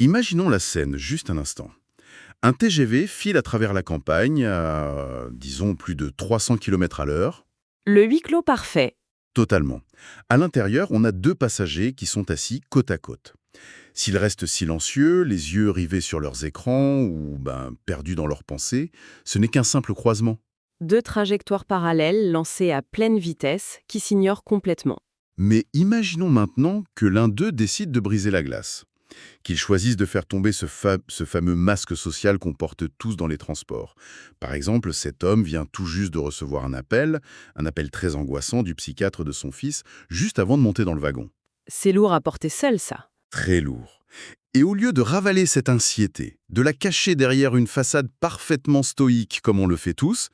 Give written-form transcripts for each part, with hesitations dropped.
Imaginons la scène, juste un instant. Un TGV file à travers la campagne à, disons, plus de 300 km à l'heure. Le huis clos parfait. Totalement. À l'intérieur, on a deux passagers qui sont assis côte à côte. S'ils restent silencieux, les yeux rivés sur leurs écrans ou perdus dans leurs pensées, ce n'est qu'un simple croisement. Deux trajectoires parallèles lancées à pleine vitesse qui s'ignorent complètement. Mais imaginons maintenant que l'un d'eux décide de briser la glace, qu'ils choisissent de faire tomber ce fameux masque social qu'on porte tous dans les transports. Par exemple, cet homme vient tout juste de recevoir un appel très angoissant du psychiatre de son fils, juste avant de monter dans le wagon. C'est lourd à porter seul, ça. Très lourd. Et au lieu de ravaler cette anxiété, de la cacher derrière une façade parfaitement stoïque comme on le fait tous,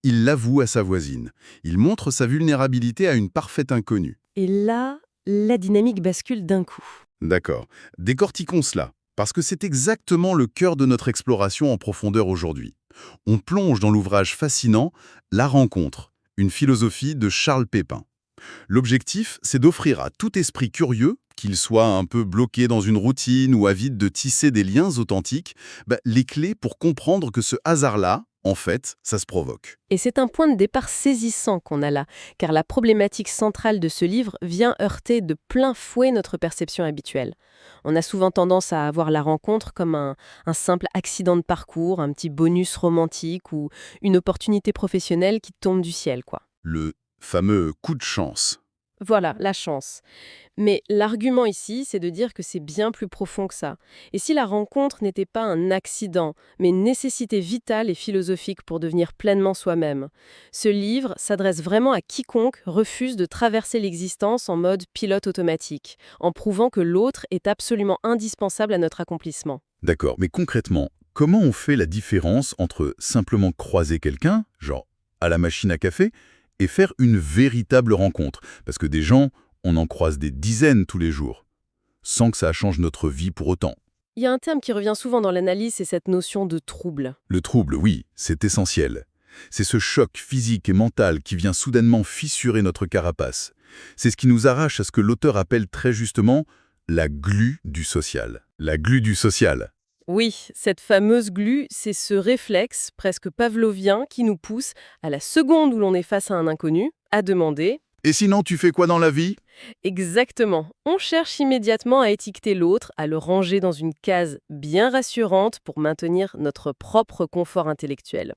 il l'avoue à sa voisine. Il montre sa vulnérabilité à une parfaite inconnue. Et là, la dynamique bascule d'un coup. D'accord. Décortiquons cela, parce que c'est exactement le cœur de notre exploration en profondeur aujourd'hui. On plonge dans l'ouvrage fascinant « La rencontre », une philosophie de Charles Pépin. L'objectif, c'est d'offrir à tout esprit curieux, qu'il soit un peu bloqué dans une routine ou avide de tisser des liens authentiques, les clés pour comprendre que ce hasard-là, en fait, ça se provoque. Et c'est un point de départ saisissant qu'on a là, car la problématique centrale de ce livre vient heurter de plein fouet notre perception habituelle. On a souvent tendance à voir la rencontre comme un simple accident de parcours, un petit bonus romantique ou une opportunité professionnelle qui tombe du ciel, quoi. Le fameux coup de chance. Voilà, la chance. Mais l'argument ici, c'est de dire que c'est bien plus profond que ça. Et si la rencontre n'était pas un accident, mais une nécessité vitale et philosophique pour devenir pleinement soi-même? Ce livre s'adresse vraiment à quiconque refuse de traverser l'existence en mode pilote automatique, en prouvant que l'autre est absolument indispensable à notre accomplissement. D'accord, mais concrètement, comment on fait la différence entre simplement croiser quelqu'un, genre à la machine à café, et faire une véritable rencontre? Parce que des gens, on en croise des dizaines tous les jours, sans que ça change notre vie pour autant. Il y a un terme qui revient souvent dans l'analyse, c'est cette notion de trouble. Le trouble, oui, c'est essentiel. C'est ce choc physique et mental qui vient soudainement fissurer notre carapace. C'est ce qui nous arrache à ce que l'auteur appelle très justement la glu du social. La glu du social. Oui, cette fameuse glu, c'est ce réflexe presque pavlovien qui nous pousse, à la seconde où l'on est face à un inconnu, à demander. Et sinon, tu fais quoi dans la vie? Exactement. On cherche immédiatement à étiqueter l'autre, à le ranger dans une case bien rassurante pour maintenir notre propre confort intellectuel.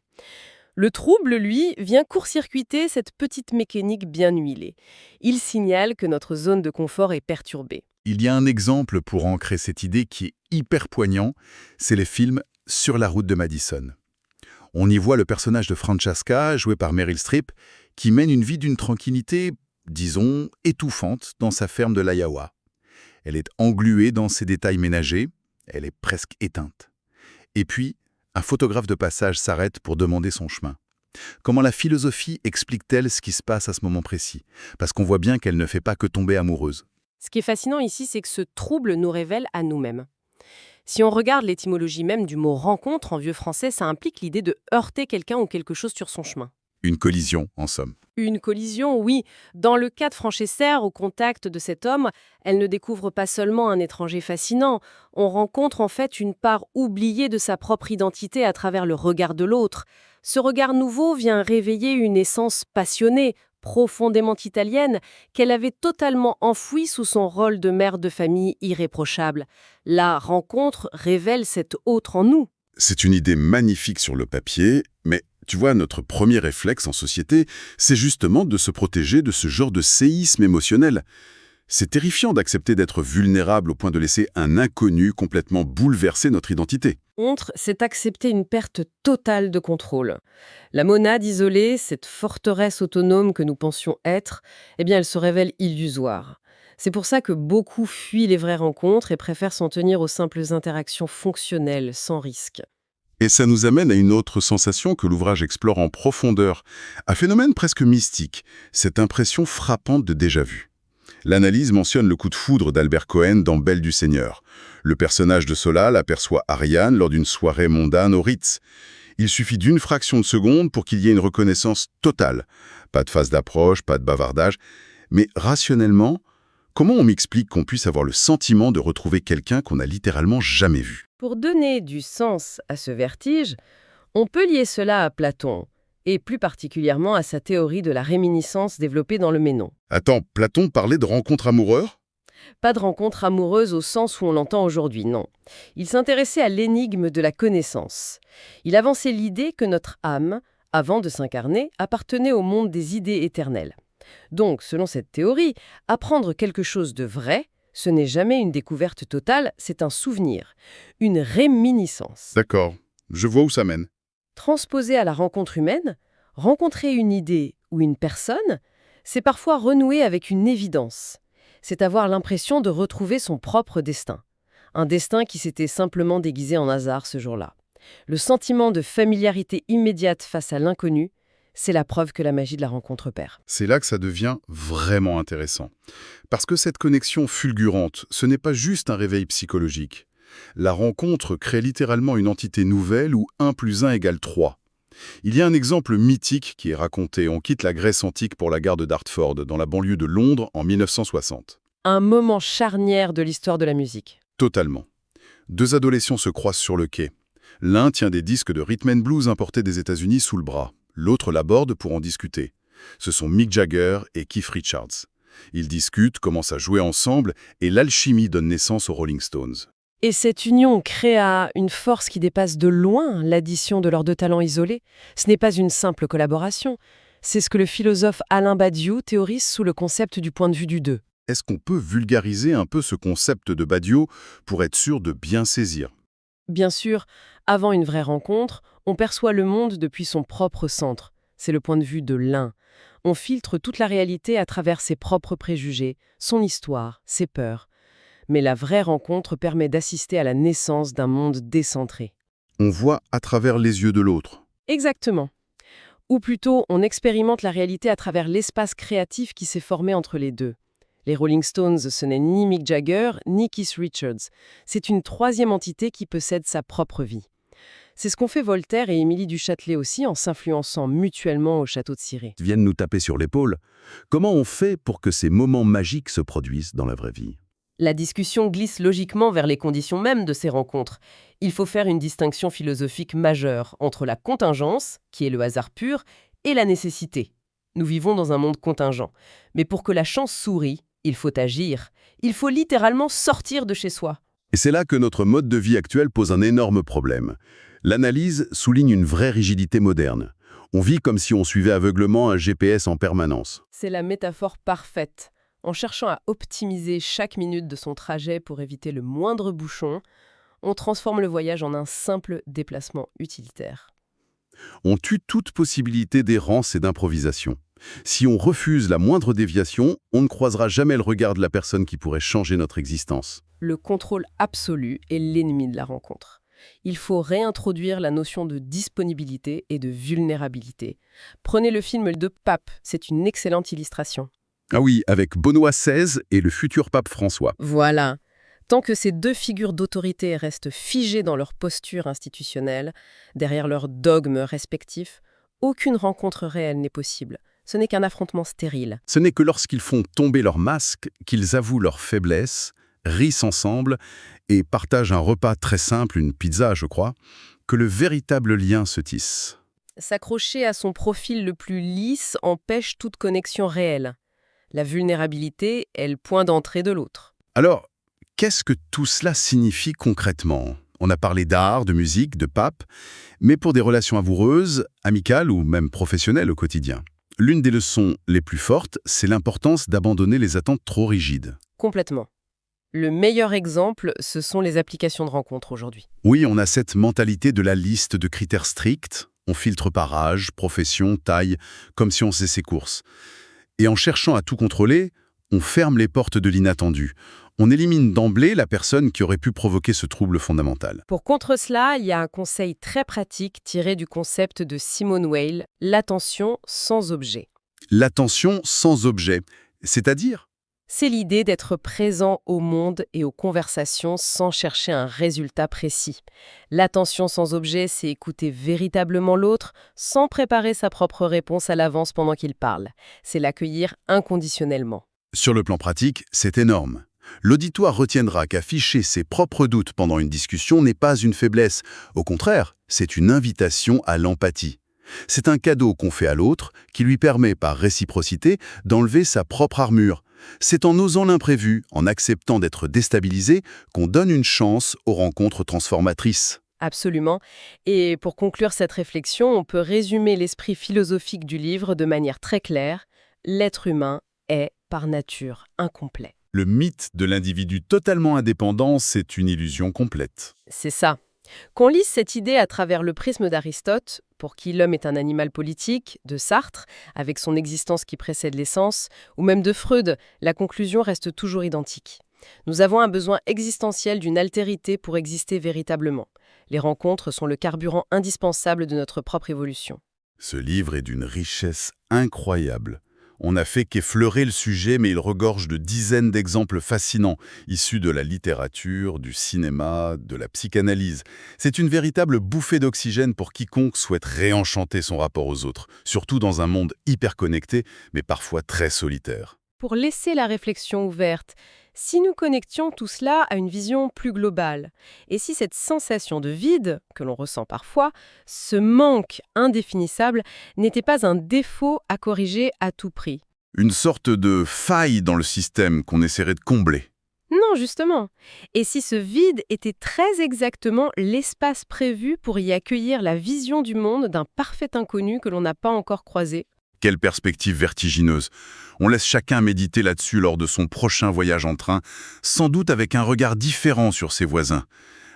Le trouble, lui, vient court-circuiter cette petite mécanique bien huilée. Il signale que notre zone de confort est perturbée. Il y a un exemple pour ancrer cette idée qui est hyper poignant, c'est les films Sur la route de Madison. On y voit le personnage de Francesca, joué par Meryl Streep, qui mène une vie d'une tranquillité, disons, étouffante dans sa ferme de l'Iowa. Elle est engluée dans ses détails ménagers, elle est presque éteinte. Et puis, un photographe de passage s'arrête pour demander son chemin. Comment la philosophie explique-t-elle ce qui se passe à ce moment précis? Parce qu'on voit bien qu'elle ne fait pas que tomber amoureuse. Ce qui est fascinant ici, c'est que ce trouble nous révèle à nous-mêmes. Si on regarde l'étymologie même du mot rencontre en vieux français, ça implique l'idée de heurter quelqu'un ou quelque chose sur son chemin. Une collision, en somme. Une collision, oui. Dans le cas de Francesca, au contact de cet homme, elle ne découvre pas seulement un étranger fascinant, on rencontre en fait une part oubliée de sa propre identité à travers le regard de l'autre. Ce regard nouveau vient réveiller une essence passionnée, profondément italienne, qu'elle avait totalement enfouie sous son rôle de mère de famille irréprochable. La rencontre révèle cet autre en nous. C'est une idée magnifique sur le papier, mais tu vois, notre premier réflexe en société, c'est justement de se protéger de ce genre de séisme émotionnel. C'est terrifiant d'accepter d'être vulnérable au point de laisser un inconnu complètement bouleverser notre identité. Contre, c'est accepter une perte totale de contrôle. La monade isolée, cette forteresse autonome que nous pensions être, eh bien, elle se révèle illusoire. C'est pour ça que beaucoup fuient les vraies rencontres et préfèrent s'en tenir aux simples interactions fonctionnelles, sans risque. Et ça nous amène à une autre sensation que l'ouvrage explore en profondeur, un phénomène presque mystique, cette impression frappante de déjà-vu. L'analyse mentionne le coup de foudre d'Albert Cohen dans Belle du Seigneur. Le personnage de Solal aperçoit Ariane lors d'une soirée mondaine au Ritz. Il suffit d'une fraction de seconde pour qu'il y ait une reconnaissance totale. Pas de phase d'approche, pas de bavardage. Mais rationnellement, Comment on m'explique qu'on puisse avoir le sentiment de retrouver quelqu'un qu'on n'a littéralement jamais vu? Pour donner du sens à ce vertige, on peut lier cela à Platon, et plus particulièrement à sa théorie de la réminiscence développée dans le Ménon. Attends, Platon parlait de rencontres amoureuses? Pas de rencontre amoureuse au sens où on l'entend aujourd'hui, non. Il s'intéressait à l'énigme de la connaissance. Il avançait l'idée que notre âme, avant de s'incarner, appartenait au monde des idées éternelles. Donc, selon cette théorie, apprendre quelque chose de vrai, ce n'est jamais une découverte totale, c'est un souvenir, une réminiscence. D'accord, je vois où ça mène. Transposé à la rencontre humaine, rencontrer une idée ou une personne, c'est parfois renouer avec une évidence. C'est avoir l'impression de retrouver son propre destin. Un destin qui s'était simplement déguisé en hasard ce jour-là. Le sentiment de familiarité immédiate face à l'inconnu, c'est la preuve que la magie de la rencontre opère. C'est là que ça devient vraiment intéressant. Parce que cette connexion fulgurante, ce n'est pas juste un réveil psychologique. La rencontre crée littéralement une entité nouvelle où 1 + 1 = 3. Il y a un exemple mythique qui est raconté. On quitte la Grèce antique pour la gare de Dartford, dans la banlieue de Londres, en 1960. Un moment charnière de l'histoire de la musique. Totalement. 2 adolescents se croisent sur le quai. L'un tient des disques de rhythm and blues importés des États-Unis sous le bras. L'autre l'aborde pour en discuter. Ce sont Mick Jagger et Keith Richards. Ils discutent, commencent à jouer ensemble, et l'alchimie donne naissance aux Rolling Stones. Et cette union créa une force qui dépasse de loin l'addition de leurs 2 talents isolés. Ce n'est pas une simple collaboration. C'est ce que le philosophe Alain Badiou théorise sous le concept du point de vue du deux. Est-ce qu'on peut vulgariser un peu ce concept de Badiou pour être sûr de bien saisir? Bien sûr, avant une vraie rencontre, on perçoit le monde depuis son propre centre. C'est le point de vue de l'un. On filtre toute la réalité à travers ses propres préjugés, son histoire, ses peurs. Mais la vraie rencontre permet d'assister à la naissance d'un monde décentré. On voit à travers les yeux de l'autre. Exactement. Ou plutôt, on expérimente la réalité à travers l'espace créatif qui s'est formé entre les deux. Les Rolling Stones, ce n'est ni Mick Jagger, ni Keith Richards. C'est une 3e entité qui possède sa propre vie. C'est ce qu'ont fait Voltaire et Émilie du Châtelet aussi en s'influençant mutuellement au château de Cirey. Viennent nous taper sur l'épaule. Comment on fait pour que ces moments magiques se produisent dans la vraie vie? La discussion glisse logiquement vers les conditions mêmes de ces rencontres. Il faut faire une distinction philosophique majeure entre la contingence, qui est le hasard pur, et la nécessité. Nous vivons dans un monde contingent. Mais pour que la chance sourie, il faut agir. Il faut littéralement sortir de chez soi. Et c'est là que notre mode de vie actuel pose un énorme problème. L'analyse souligne une vraie rigidité moderne. On vit comme si on suivait aveuglement un GPS en permanence. C'est la métaphore parfaite. En cherchant à optimiser chaque minute de son trajet pour éviter le moindre bouchon, on transforme le voyage en un simple déplacement utilitaire. On tue toute possibilité d'errance et d'improvisation. Si on refuse la moindre déviation, on ne croisera jamais le regard de la personne qui pourrait changer notre existence. Le contrôle absolu est l'ennemi de la rencontre. Il faut réintroduire la notion de disponibilité et de vulnérabilité. Prenez le film de Pape, c'est une excellente illustration. Ah oui, avec Benoît XVI et le futur pape François. Voilà. Tant que ces 2 figures d'autorité restent figées dans leur posture institutionnelle, derrière leurs dogmes respectifs, aucune rencontre réelle n'est possible. Ce n'est qu'un affrontement stérile. Ce n'est que lorsqu'ils font tomber leur masque, qu'ils avouent leur faiblesse, rient ensemble et partagent un repas très simple, une pizza je crois, que le véritable lien se tisse. S'accrocher à son profil le plus lisse empêche toute connexion réelle. La vulnérabilité est le point d'entrée de l'autre. Alors, qu'est-ce que tout cela signifie concrètement? On a parlé d'art, de musique, de pape, mais pour des relations amoureuses, amicales ou même professionnelles au quotidien. L'une des leçons les plus fortes, c'est l'importance d'abandonner les attentes trop rigides. Complètement. Le meilleur exemple, ce sont les applications de rencontres aujourd'hui. Oui, on a cette mentalité de la liste de critères stricts. On filtre par âge, profession, taille, comme si on faisait ses courses. Et en cherchant à tout contrôler, on ferme les portes de l'inattendu. On élimine d'emblée la personne qui aurait pu provoquer ce trouble fondamental. Pour contre cela, il y a un conseil très pratique tiré du concept de Simone Weil, l'attention sans objet. L'attention sans objet, c'est-à-dire? C'est l'idée d'être présent au monde et aux conversations sans chercher un résultat précis. L'attention sans objet, c'est écouter véritablement l'autre sans préparer sa propre réponse à l'avance pendant qu'il parle. C'est l'accueillir inconditionnellement. Sur le plan pratique, c'est énorme. L'auditoire retiendra qu'afficher ses propres doutes pendant une discussion n'est pas une faiblesse. Au contraire, c'est une invitation à l'empathie. C'est un cadeau qu'on fait à l'autre qui lui permet, par réciprocité, d'enlever sa propre armure. C'est en osant l'imprévu, en acceptant d'être déstabilisé, qu'on donne une chance aux rencontres transformatrices. Absolument. Et pour conclure cette réflexion, on peut résumer l'esprit philosophique du livre de manière très claire. L'être humain est, par nature, incomplet. Le mythe de l'individu totalement indépendant, c'est une illusion complète. C'est ça. Qu'on lise cette idée à travers le prisme d'Aristote, pour qui l'homme est un animal politique, de Sartre, avec son existence qui précède l'essence, ou même de Freud, la conclusion reste toujours identique. Nous avons un besoin existentiel d'une altérité pour exister véritablement. Les rencontres sont le carburant indispensable de notre propre évolution. Ce livre est d'une richesse incroyable. On n'a fait qu'effleurer le sujet, mais il regorge de dizaines d'exemples fascinants, issus de la littérature, du cinéma, de la psychanalyse. C'est une véritable bouffée d'oxygène pour quiconque souhaite réenchanter son rapport aux autres, surtout dans un monde hyper connecté, mais parfois très solitaire. Pour laisser la réflexion ouverte, si nous connections tout cela à une vision plus globale, et si cette sensation de vide, que l'on ressent parfois, ce manque indéfinissable, n'était pas un défaut à corriger à tout prix? Une sorte de faille dans le système qu'on essaierait de combler. Non, justement. Et si ce vide était très exactement l'espace prévu pour y accueillir la vision du monde d'un parfait inconnu que l'on n'a pas encore croisé? Quelle perspective vertigineuse. On laisse chacun méditer là-dessus lors de son prochain voyage en train, sans doute avec un regard différent sur ses voisins.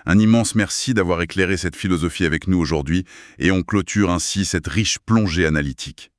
Un immense merci d'avoir éclairé cette philosophie avec nous aujourd'hui, et on clôture ainsi cette riche plongée analytique.